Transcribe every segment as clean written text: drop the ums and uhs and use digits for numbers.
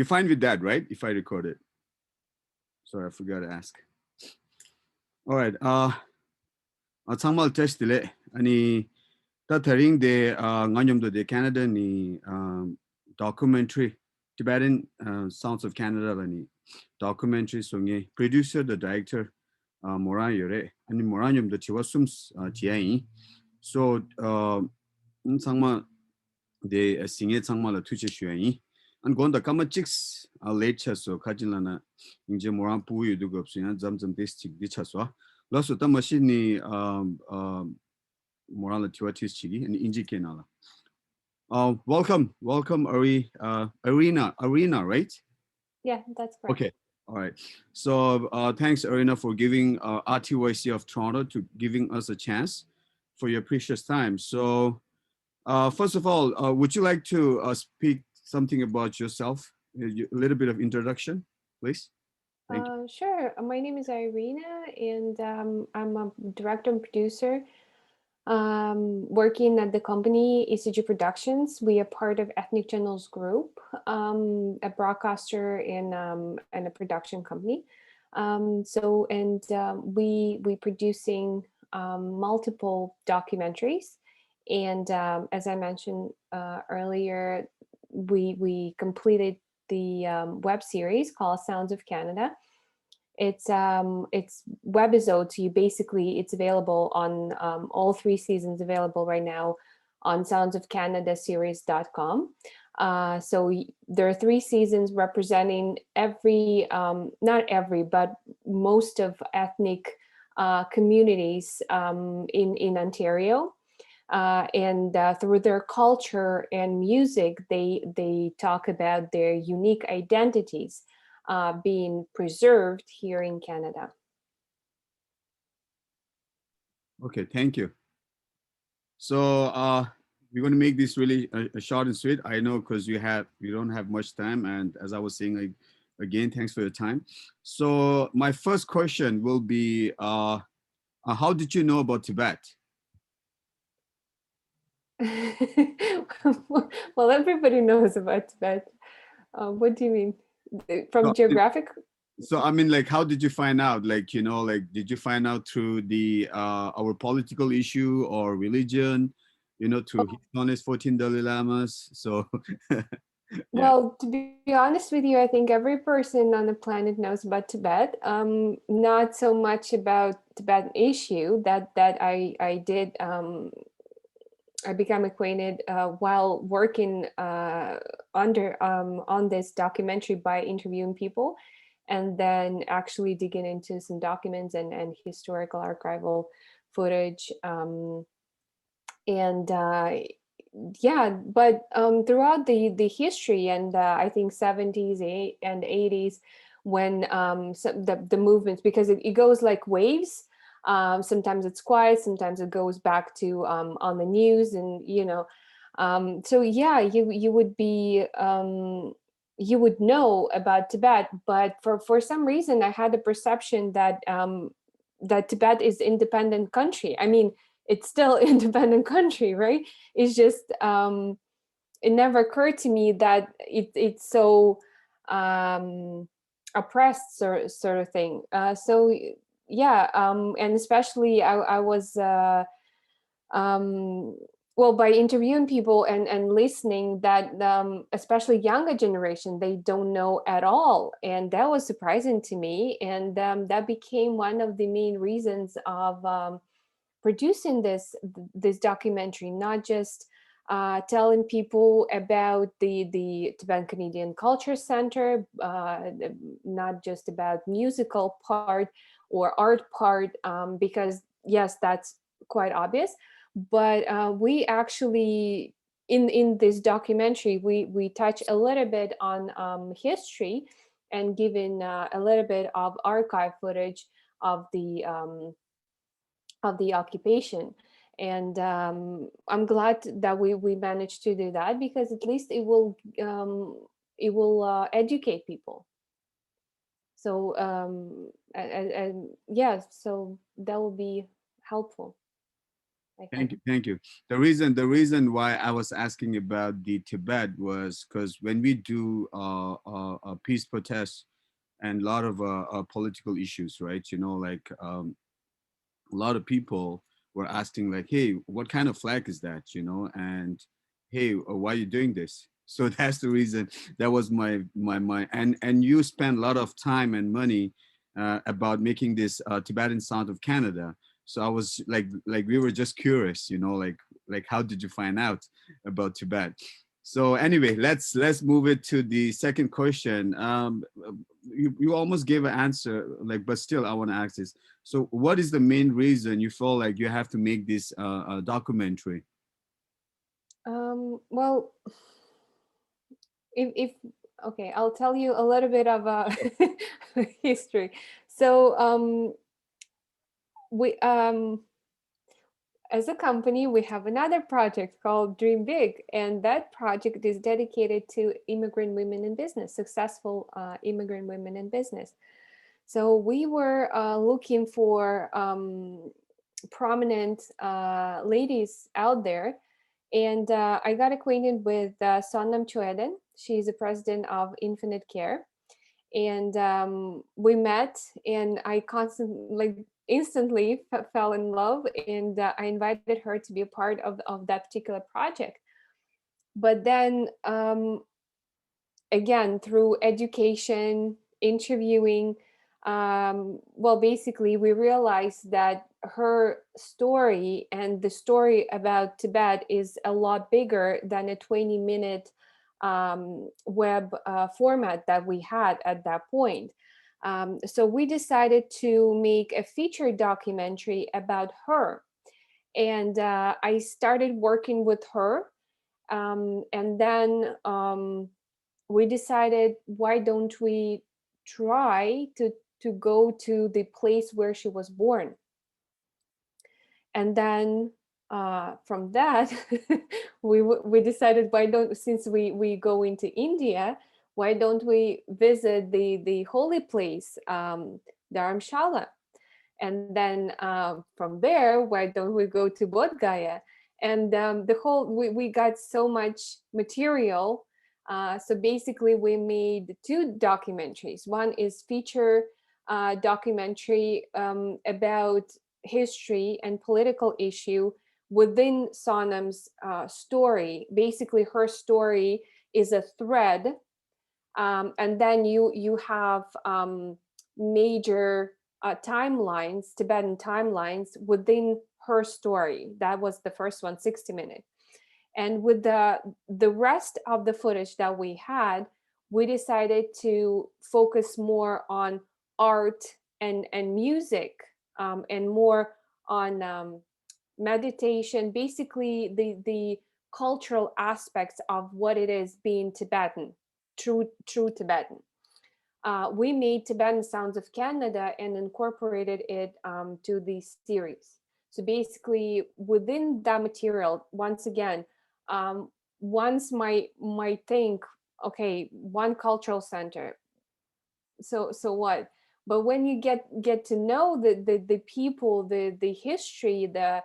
You're fine with that, right? If I record it. Sorry, I forgot to ask. All right. 정말 테스트래. 아니 다터링 데 nganyomdo de Canada ni documentary Tibetan Sounds of Canada ni documentary songe producer the director Moran yore ani Moran yom the chiwasum jiai so 상마 de singe 상마 la tuche shuai an gonda kama chicks late chaso kajilana inje Moran pu yu du gopsina zamzam des chik di chaso laso ta machine Moran la tiwatis chigi and inji kenala. Welcome, Irina, right? Yeah, that's correct. Okay, all right. So thanks, Irina, for giving RTYC of Toronto to giving us a chance for your precious time. So first of all, would you like to speak something about yourself? A little bit of introduction, please. Thank you. Sure. My name is Irina, and I'm a director and producer working at the company ECG Productions. We are part of Ethnic Channels Group, a broadcaster and a production company. We producing multiple documentaries, and as I mentioned earlier, we completed the web series called Sounds of Canada. It's webisodes. It's available on all 3 seasons available right now on soundsofcanadaseries.com. So there are 3 seasons representing not every, but most of ethnic communities in Ontario. And through their culture and music, they talk about their unique identities being preserved here in Canada. Okay, thank you. So we're going to make this really a short and sweet. I know because you don't have much time, and as I was saying, again, thanks for your time. So my first question will be, how did you know about Tibet? Well, everybody knows about Tibet. What do you mean? From geographic? So I mean, like, how did you find out? Like, you know, like, did you find out through the our political issue or religion? You know, through His Holiness 14 Dalai Lamas. So, yeah. Well, to be honest with you, I think every person on the planet knows about Tibet. Not so much about Tibetan issue that I did. I became acquainted while working on this documentary by interviewing people, and then actually digging into some documents and historical archival footage. But throughout the history and I think 70s and 80s, when the movements, because it goes like waves. Sometimes it's quiet, sometimes it goes back to on the news, and so yeah, you would be you would know about Tibet, but for some reason I had the perception that that Tibet is independent country. I mean, it's still independent country, right? It's just it never occurred to me that it's so oppressed sort of thing. So yeah, and especially I was well, by interviewing people and listening, that especially younger generation, they don't know at all, and that was surprising to me, and that became one of the main reasons of producing this documentary, not just telling people about the Tibetan Canadian Culture Center, not just about musical part or art part, because yes, that's quite obvious, but we actually in this documentary we touch a little bit on history and given a little bit of archive footage of the occupation. And I'm glad that we managed to do that, because at least it will educate people. So and yeah, so that will be helpful, I Thank think. you, thank you. The reason why I was asking about the Tibet was because when we do peace protests and a lot of political issues, right? You know, like a lot of people were asking, like, "Hey, what kind of flag is that?" You know, and hey, why are you doing this? So that's the reason. That was my and you spend a lot of time and money about making this Tibetan sound of Canada. So I was like we were just curious, you know, like how did you find out about Tibet? So anyway, let's move it to the second question. You almost gave an answer, like, but still I want to ask this. So what is the main reason you feel like you have to make this documentary? Well, if okay, I'll tell you a little bit of history. So we as a company, we have another project called Dream Big, and that project is dedicated to immigrant women in business, successful immigrant women in business. So we were looking for prominent ladies out there, and I got acquainted with Sonam. She's the president of Infinite Care, and we met, and I constantly, like, instantly fell in love, and I invited her to be a part of that particular project. But then again, through education, interviewing, well, basically we realized that her story and the story about Tibet is a lot bigger than a 20-minute web format that we had at that point. So we decided to make a feature documentary about her. And I started working with her. And then we decided, why don't we try to go to the place where she was born? And then from that, we decided, why don't, since we go into India, why don't we visit the holy place, Dharamshala? And then from there, why don't we go to Bodh Gaya? And the whole, we got so much material. So basically we made two documentaries. One is feature documentary about history and political issue within Sonam's story. Basically her story is a thread, and then you have major timelines, Tibetan timelines within her story. That was the first one, 60 minutes. And with the rest of the footage that we had, we decided to focus more on art and music, and more on meditation, basically the cultural aspects of what it is being Tibetan, true Tibetan. We made Tibetan Sounds of Canada and incorporated it to the series. So basically, within that material, once again, once might think, okay, one cultural center. So what? But when you get to know the people, the history, the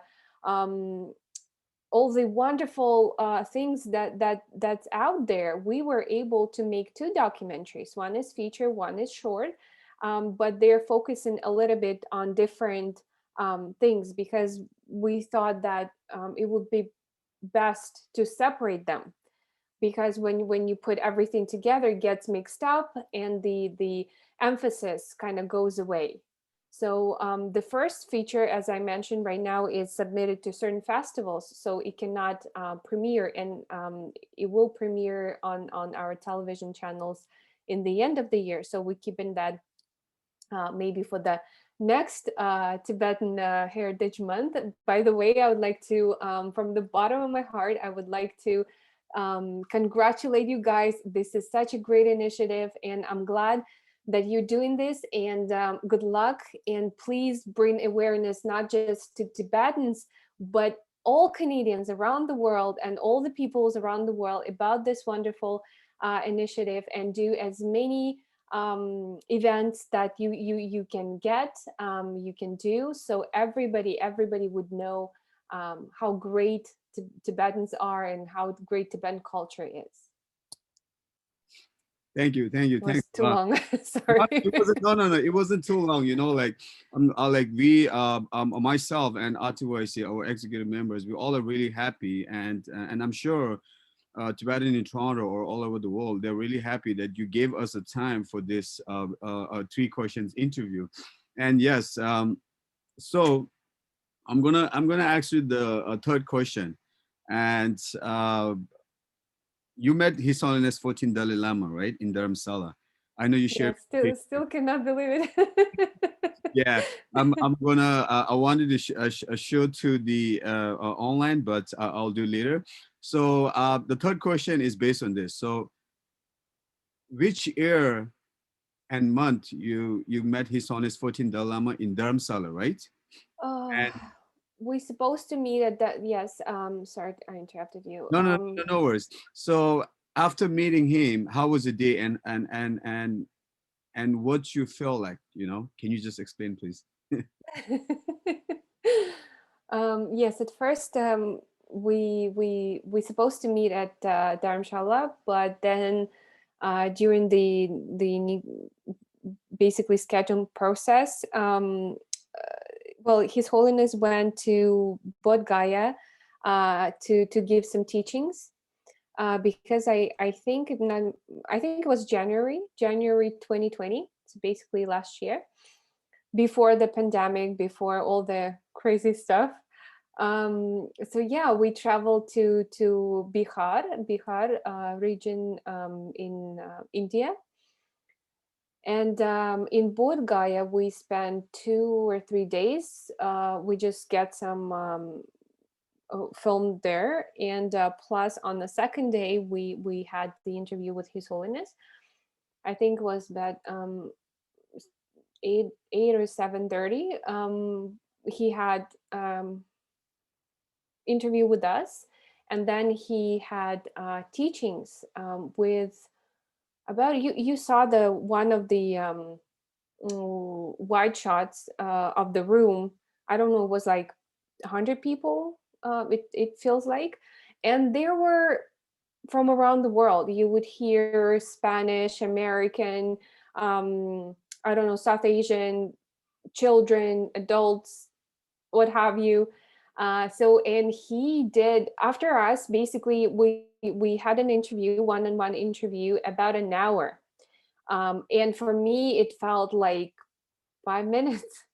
all the wonderful things that's out there, we were able to make two documentaries. One is feature, one is short, but they're focusing a little bit on different things, because we thought that it would be best to separate them, because when you put everything together, it gets mixed up and the emphasis kind of goes away. So the first feature, as I mentioned, right now is submitted to certain festivals, so it cannot premiere, and it will premiere on our television channels in the end of the year. So we're keeping that maybe for the next Tibetan Heritage Month. By the way, I would like to, from the bottom of my heart, I would like to congratulate you guys. This is such a great initiative, and I'm glad that you're doing this, and good luck. And please bring awareness not just to Tibetans, but all Canadians around the world and all the peoples around the world about this wonderful initiative, and do as many events that you can get, you can do, so everybody would know how great Tibetans are and how great Tibetan culture is. Thank you, thank you, It thank was too you. long. No, Sorry. it wasn't, no, it wasn't too long. You know, like like we, myself and RTYC, our executive members, we all are really happy, and I'm sure Tibetan in Toronto or all over the world, they're really happy that you gave us a time for this 3 questions interview. And yes, so I'm gonna ask you the third question, and you met His Holiness 14 Dalai Lama, right, in Dharamsala. I know you shared. Yeah, still cannot believe it. Yeah, I'm gonna. I wanted to show to the online, but I'll do later. So the third question is based on this. So, which year and month you met His Holiness 14 Dalai Lama in Dharamsala, right? Oh, And we supposed to meet at that. Yes. Sorry, I interrupted you. no worries. So after meeting him, how was the day, and what you feel like? You know, can you just explain, please? Yes, at first we supposed to meet at Dharamshala, but then during the basically scheduled process, well, His Holiness went to Bodh Gaya to give some teachings. Because I think it was January 2020, so basically last year, before the pandemic, before all the crazy stuff. So yeah, we traveled to Bihar region in India, and in Bodh Gaya we spent 2 or 3 days. We just get some filmed there, and plus on the second day we had the interview with His Holiness. I think it was about 8 or 7:30. He had interview with us, and then he had teachings with about you saw the one of the wide shots of the room. I don't know, it was like 100 people, it feels like, and there were from around the world. You would hear Spanish, American, I don't know, South Asian, children, adults, what have you. So, and he did after us. Basically, we had an interview, one-on-one interview, about an hour, and for me, it felt like 5 minutes.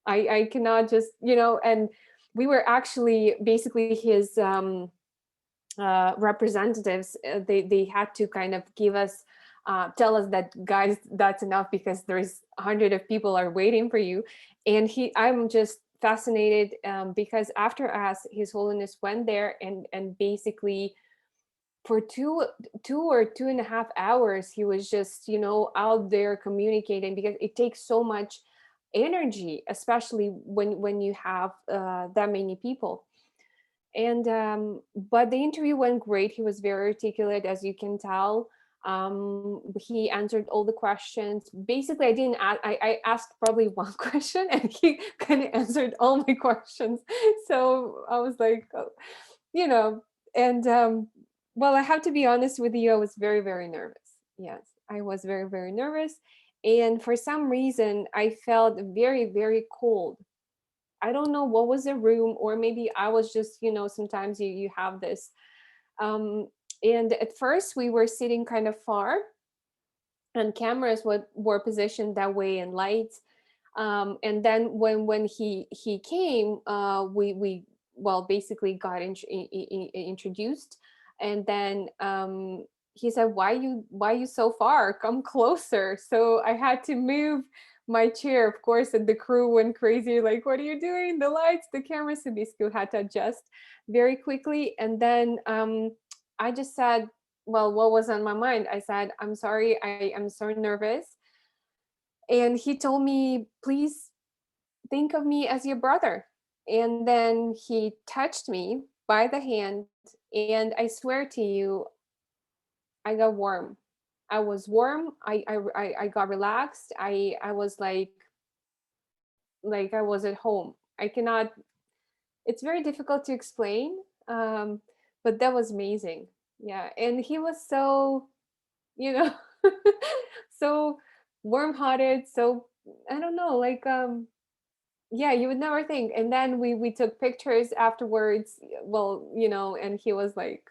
I cannot just, and we were actually basically his representatives. They had to kind of give us tell us that, guys, that's enough, because there's 100 of people are waiting for you. And I'm just fascinated, because after us, His Holiness went there and basically for two or 2.5 hours he was just out there communicating, because it takes so much energy, especially when you have that many people. And but the interview went great. He was very articulate, as you can tell. He answered all the questions. Basically, I didn't ask, I asked probably one question, and he kind of answered all my questions. So I was like, you know, and well, I have to be honest with you, I was very, very nervous. Yes, I was very, very nervous. And for some reason, I felt very, very cold. I don't know what was the room, or maybe I was just, sometimes you have this. And at first we were sitting kind of far, and cameras were positioned that way, and lights. And then when he came, we well basically got introduced, and then he said, why you so far? Come closer. So I had to move my chair, of course, and the crew went crazy, like, what are you doing? The lights, the cameras. So basically had to adjust very quickly. And then I just said, well, what was on my mind? I said, I'm sorry, I am so nervous. And he told me, please think of me as your brother. And then he touched me by the hand, and I swear to you, I got warm. I was warm. I got relaxed. I was like I was at home. I cannot. it's very difficult to explain, but that was amazing. Yeah, and he was so, you know, so warm-hearted, so I don't know, like yeah, you would never think. And then we took pictures afterwards, well, you know, and he was like,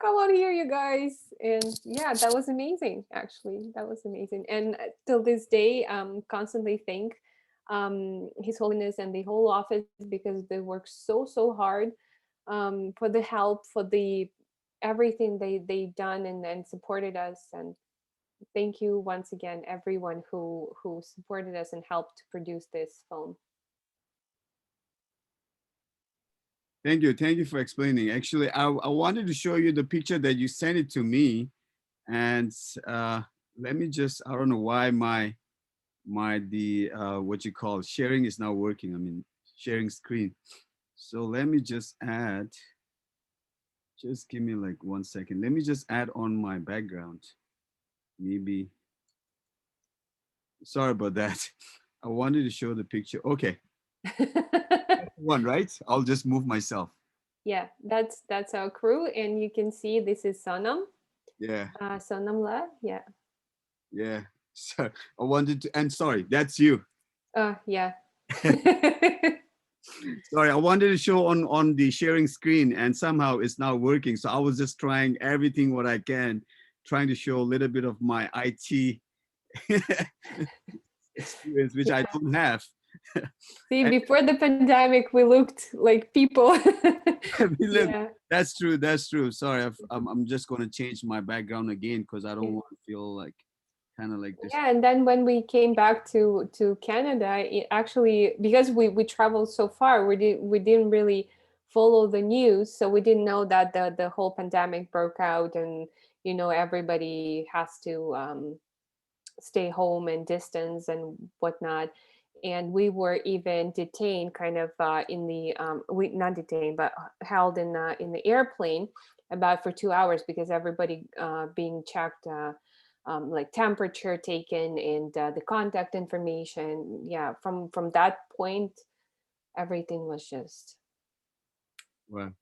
come on here, you guys. And yeah, that was amazing. Actually, that was amazing. And till this day, constantly thank His Holiness and the whole office, because they work so hard, for the help, for the everything they done and supported us. And thank you once again, everyone who supported us and helped to produce this film. Thank you. Thank you for explaining. Actually, I wanted to show you the picture that you sent it to me. And let me just, I don't know why the what you call sharing is not working. I mean, sharing screen. So let me just add, just give me like 1 second. Let me just add on my background. Maybe, sorry about that. I wanted to show the picture. Okay, one, right? I'll just move myself. Yeah, that's our crew, and you can see this is Sonam. Yeah, Sonam La, yeah. yeah. So I wanted to, and sorry, that's you. Yeah. Sorry, I wanted to show on the sharing screen, and somehow it's not working. So I was just trying everything what I can, trying to show a little bit of my IT experience, which I Yeah. don't have. See, before the pandemic, we looked like people. We live- Yeah. That's true. That's true. Sorry, I'm just going to change my background again because I don't want to feel like kind of like this. Yeah, and then when we came back to Canada, it actually, because we traveled so far, we didn't really follow the news, so we didn't know that the whole pandemic broke out, and you know everybody has to stay home and distance and whatnot. And we were even detained, kind of in the we not detained, but held in the airplane about for 2 hours, because everybody being checked. Like temperature taken and the contact information. Yeah, from that point, everything was just. Well,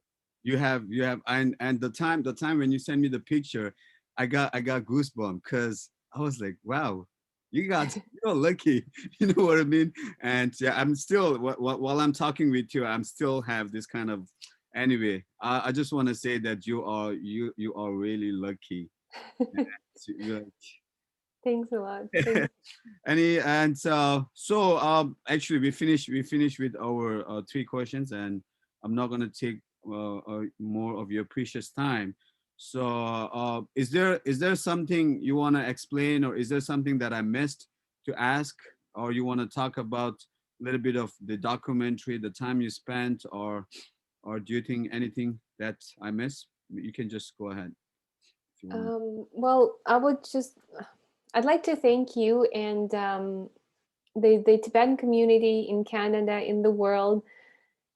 you have, and the time when you sent me the picture, I got goosebumps because I was like, wow, you're lucky. You know what I mean? And yeah, I'm still while I'm talking with you, I'm still have this kind of. Anyway, I just want to say that you are really lucky. And Thanks a lot. Thanks. Actually we finished with our 3 questions, and I'm not going to take more of your precious time. So is there something you want to explain, or is there something that I missed to ask, or you want to talk about a little bit of the documentary, the time you spent, or do you think anything that I missed? You can just go ahead if you want. Well, I'd like to thank you and the Tibetan community in Canada, in the world,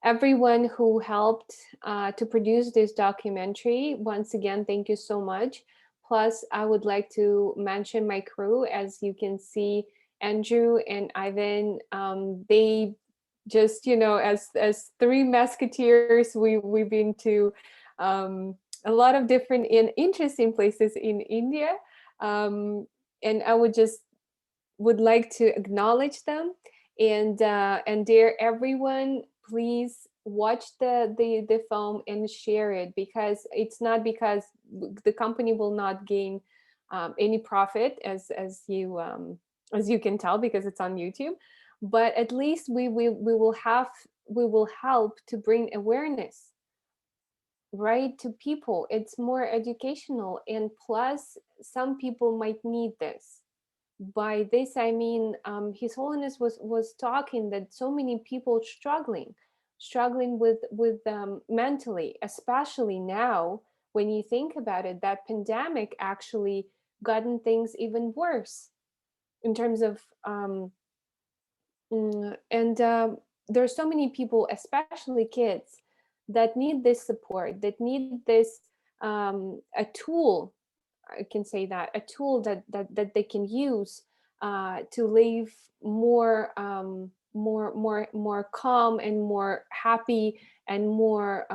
everyone who helped to produce this documentary. Once again, thank you so much. Plus, I would like to mention my crew. As you can see, Andrew and Ivan, they just, as three musketeers, we've been to a lot of different and interesting places in India. Um, and I would like to acknowledge them, and dare everyone, please watch the film and share it, because it's not because the company will not gain any profit, as you can tell, because it's on YouTube, but at least we will help to bring awareness, right, to people. It's more educational, and plus some people might need this. By this I mean, His Holiness was talking that so many people struggling with mentally, especially now, when you think about it, that pandemic actually gotten things even worse in terms of and there's so many people, especially kids, that need this support, that need this a tool. I can say that a tool that they can use to live more. more calm and more happy and more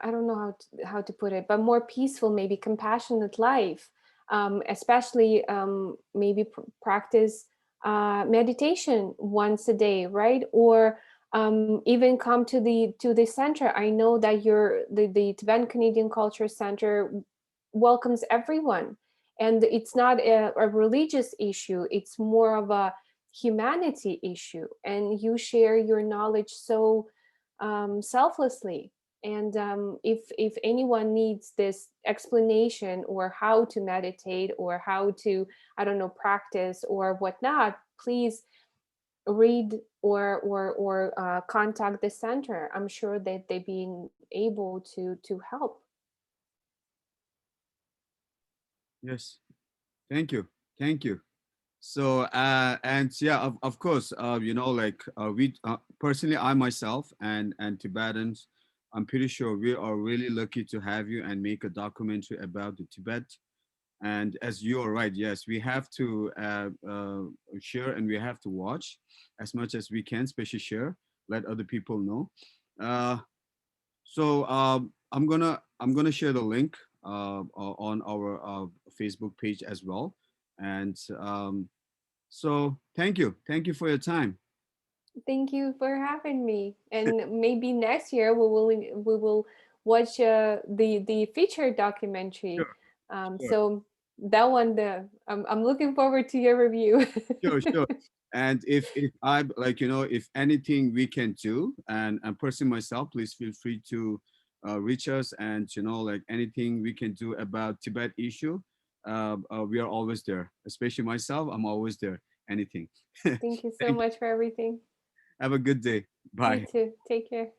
I don't know how to put it, but more peaceful, maybe compassionate life. Especially maybe practice meditation once a day, right? Or even come to the center. I know that the Tibetan Canadian Culture Center welcomes everyone, and it's not a religious issue. It's more of a humanity issue, and you share your knowledge so selflessly. And if anyone needs this explanation or how to meditate or how to, I don't know, practice or whatnot, please read or contact the center. I'm sure that they being able to help. Yes. Thank you. Thank you. So and yeah, of course, you know, like we personally, I myself and Tibetans, I'm pretty sure we are really lucky to have you and make a documentary about the Tibet. And as you are right, yes, we have to share and we have to watch as much as we can, especially share, let other people know. Uh, so I'm gonna share the link on our Facebook page as well. And so thank you for your time. Thank you for having me. And maybe next year we will watch the feature documentary. Sure, sure, So that one, I'm looking forward to your review. sure. And if I like, you know, if anything we can do, and personally myself, please feel free to reach us, and you know, like anything we can do about Tibet issue, we are always there. Especially myself, I'm always there. Anything. Thank you so Thank you. much for everything. Have a good day. You Bye. too. Take care.